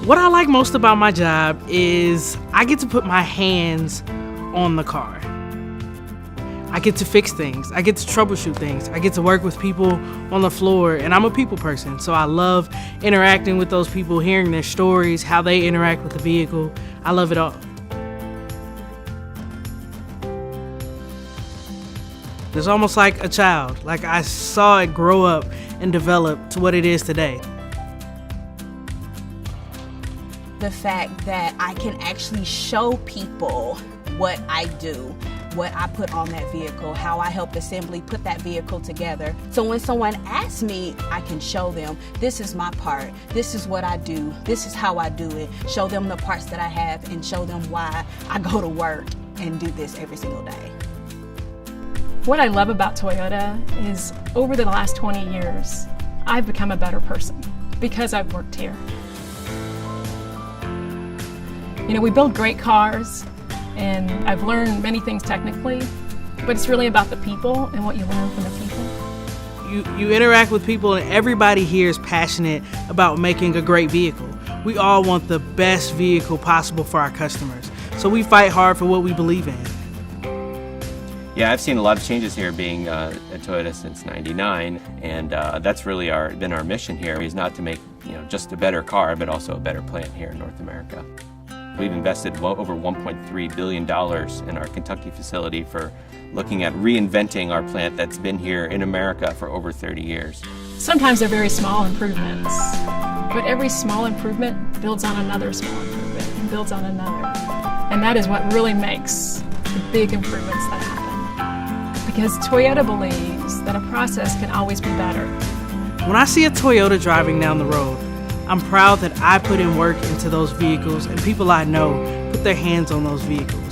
What I like most about my job is I get to put my hands on the car. I get to fix things. I get to troubleshoot things. I get to work with people on the floor, and I'm a people person, so I love interacting with those people, hearing their stories, how they interact with the vehicle. I love it all. It's almost like a child. Like I saw it grow up and develop to what it is today. The fact that I can actually show people what I do, what I put on that vehicle, how I help assembly put that vehicle together. So when someone asks me, I can show them, this is my part, this is what I do, this is how I do it, show them the parts that I have and show them why I go to work and do this every single day. What I love about Toyota is over the last 20 years, I've become a better person because I've worked here. You know, we build great cars, and I've learned many things technically, but it's really about the people and what you learn from the people. You interact with people, and everybody here is passionate about making a great vehicle. We all want the best vehicle possible for our customers, so we fight hard for what we believe in. Yeah, I've seen a lot of changes here being at Toyota since '99, and that's really been our mission here, is not to make just a better car, but also a better plant here in North America. We've invested over $1.3 billion in our Kentucky facility for looking at reinventing our plant that's been here in America for over 30 years. Sometimes they're very small improvements, but every small improvement builds on another small improvement and builds on another. And that is what really makes the big improvements that happen. Because Toyota believes that a process can always be better. When I see a Toyota driving down the road, I'm proud that I put in work into those vehicles, and people I know put their hands on those vehicles.